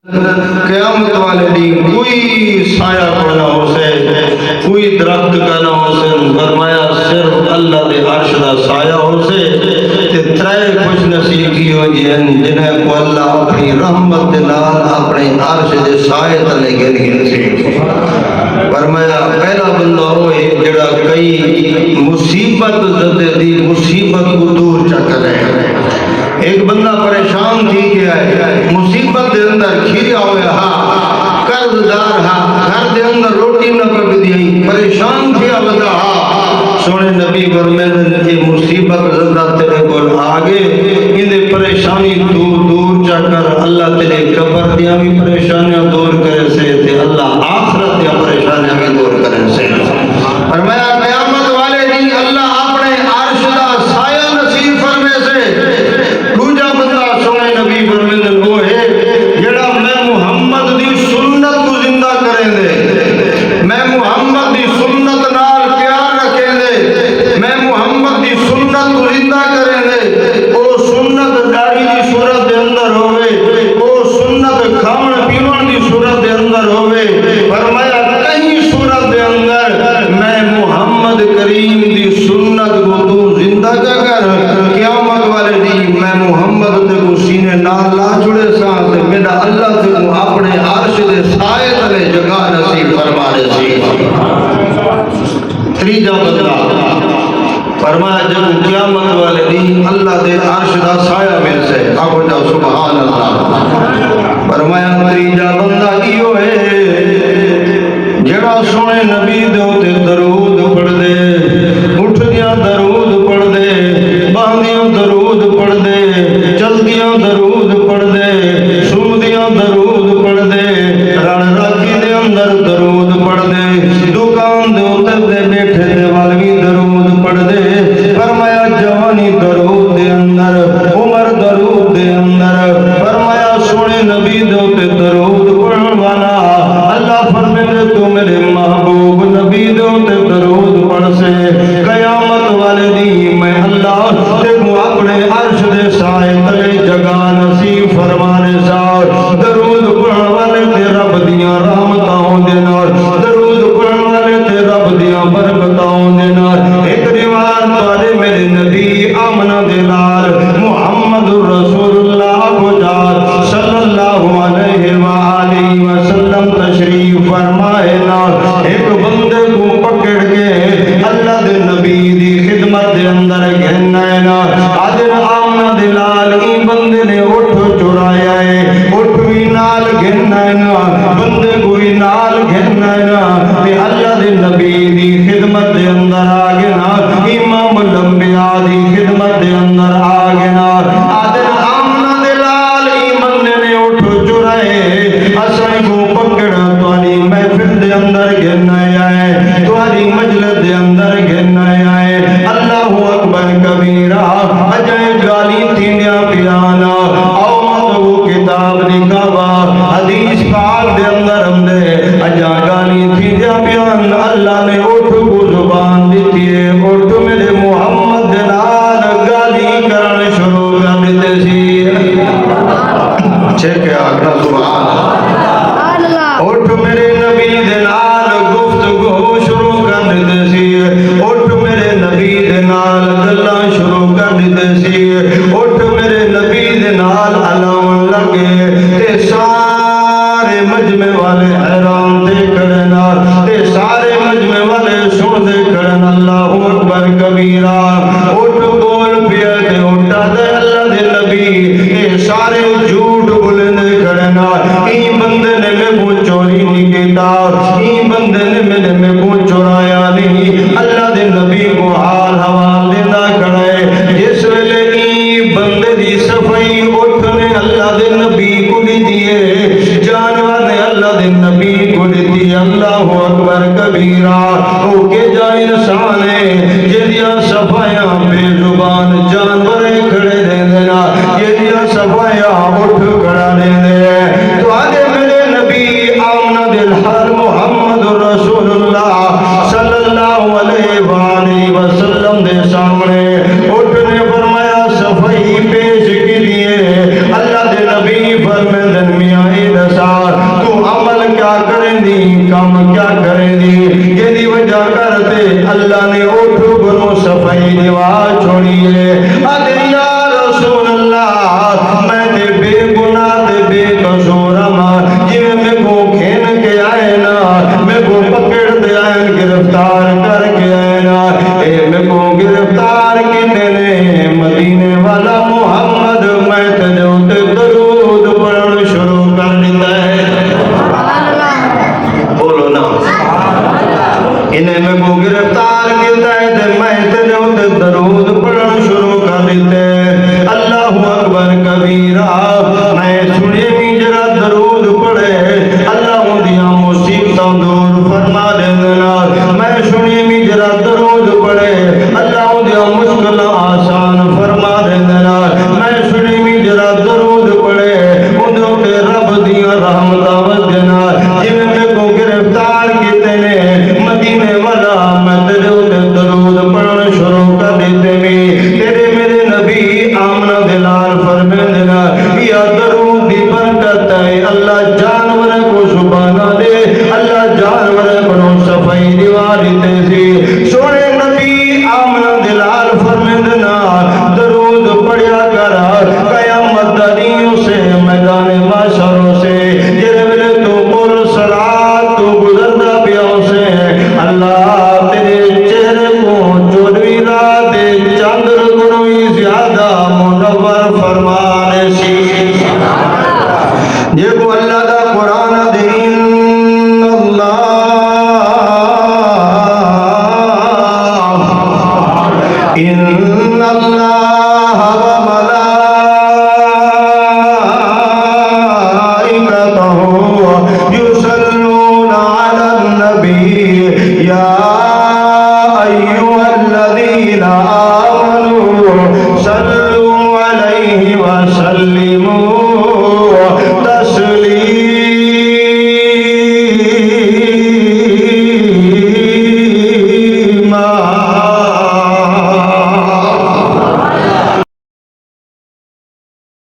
قیامت والے دن کوئی سایہ کو نہ ہو سے، کوئی درخت کا نہ ہو سے، فرمایا صرف اللہ دے عرش دا سایہ ہو سے تے ترے خوش نصیب کی ہو جن جنہیں کو اللہ اپنی رحمت دے نال اپنے عرش دے سایہ تلے گن سے۔ فرمایا پہلا بندہ ہوئے جڑا کئی مصیبت زدہ دی مصیبت کو دور چا کرے۔ ایک بندہ پریشان تھی کہ ہے مصیبت دے اندر کھیریا ہوئے ہاں قرض دار ہاں گھر دے اندر روٹی نہ پک دی پریشان تھی بندہ ہاں سونے نبی فرمائے یہ مصیبت زدہ تیرے کول آگے ان پریشانی دور جا کر اللہ تیرے قبر دیا بھی پریشانیاں دور کرے سے تے اللہ آخرت دیا پریشانیاں بھی دور کرے سے۔ فرمایا قیامت والے دن اللہ اپنے عرش دا سایہ نصیب فرمے سے۔ دوجا بندہ سونے نبی فرمائے وہ ہے جڑا میں محمد دی سنت کو زندہ کریں دے، میں محمد دی سنت نال پیار رکھیں دے، میں محمد دی سنت کو زندہ کریں دے۔ او سنت داڑھی دی صورت دے اندر ہوئے، او سنت کھاون پیون دی صورت دے اندر ہوئے۔ فرمایا کہیں صورت دے اندر میں محمد کریم دی سنت کو تو زندہ کر قیامت والے دن میں محمد تے کو سینے نال لا چھڑے سان تے میرا اللہ تے کو اپنے عرش دے سائے تلے جگہ نصیب فرما دے سی۔ تیجا بندہ فرمایا جب قیامت والے دن اللہ دے عرش دا سایہ مل سے آگو جاؤ سبحان اللہ۔ فرمایا تیجا بندہ کیوں ہے جڑا سونے نبی دے ہوتے درود پڑھ دے، اٹھ دیا درود پڑھ دے، باندیاں درود پڑھ دے، چلدیاں درود پڑھ دے، سودیاں درود پڑھ دے، رن راکی دے اندر درود پڑھ دے، دکان دے اتر دے بیٹھے دے والوی درود پڑھ دے۔ فرمایا جوانی درود دے اندر، عمر درود دے اندر، فرمایا سونے نبی دے اتر درود پڑھن والا اللہ فرمائے تو میرے محبوب نبی دے اتر درود پڑھ سے قیامت والے دن میں اللہ تے کو اپنے عرش دے سائے تلے جگہ نصیب فرمانے سا۔ درود پڑھن والے تے رب دیاں رحمتاں دے نال، درود پڑھن والے تے رب دیاں برکتاں دے نال۔ ایک روایت والے میرے نبی آمنہ دے نال محمد رسول اللہ کو جا صلی اللہ علیہ وآلہ وسلم تشریف فرمائے نال ایک بندے کو پکڑ کے اللہ دے نبی دی خدمت دے اندر گھننا ہے نا۔ آدھر آمنہ دے لال ای بندے نے اٹھ چرایا ہے، اٹھ بھی نال گھننا ہے نا، بندے کوئی نال گھننا ہے نا تے اللہ دے نبی دی خدمت دے اندر آگے نا، امام الانبیاء دی خدمت دے اندر آگے نا۔ آدھر آمنہ دے لال ای بندے نے اٹھ چرائے اسائی کو پکڑ توانی محفل دے اندر گھننا ہے، توانی مجلس دے اندر گھننا ہے۔ اللہ اکبر کبیرہ اجائے گالی تینیا پیانا آؤ مطلو کتاب نکاوا حدیث پاک دے اندر ہم دے اجا گالی تینیا پیان اللہ نے اٹھ کو زبان دیتی ہے، اٹھ میرے محمد نال گالی کرن شروع کر دیتے سی۔ چھے آگا سبحان اللہ، اٹھ میرے نبی دے نال گفتگو شروع کر دیتے سی، اٹھ میرے نبی دے نال گلاں شروع کر دیتے سی، اٹھ میرے نبی دے نال علام لگے تے سارے مجمع والے حیران دے کرنا تے سارے مجمع والے سن دے کرنا۔ اللہ اکبر کبیرہ اٹھ بول پیا تے اٹھا دے اللہ دے نبی اے سارے جھوٹ بولنے کرنا۔ اللہ نے اٹھو گنو صفائی دیوا چھوڑیے ادھے یا رسول اللہ میں تے بے گناہ تے بے قصور ہاں جی میں کو کھین کے آئے نا میں کو پکڑ دے آئے گرفتار کر کے آئے نا اے میں کو گرفتار کیتے نے مدینے والا محمد میں تے تے درود پڑھن شروع کر دیتا ہے بولو نا انہیں میں کو گرفتار کیتا ہے تے میں تے درود پڑھن شروع کر دیتے اللہ اکبر کبیرہ میں سنے بھی جرا درود پڑھے اللہ دیاں مصیبتاں دور فرما دینا میں سنے بھی جرا درود پڑھے اللہ دیاں مشکلاں آسان فرما دینا میں سنے بھی جرا درود پڑھے انہوں تے رب دیاں رحمتاں وجنا جن میں کو گرفتار کیتے نے مدینے والا میں تیرے درود پڑھن شروع کر دیتے بھی تیرے میرے نبی آمنہ دلال فرمیندنا یا درود دی برکت ہے اللہ جانور کو سبحانہ دے اللہ جانور کو صفائی دیواری تیسی سونے نبی آمنہ دلال فرمیندنا درود پڑھیا کرا قیامت دنیوں سے میدان معاشروں سے جرے میرے تو قول صلات تو گزردہ بیاں سے اللہ تیرے چہرے کو چودوی رات چاندر گنوی زیادہ منور فرمانے سی یہ کو اللہ دا قرآن دے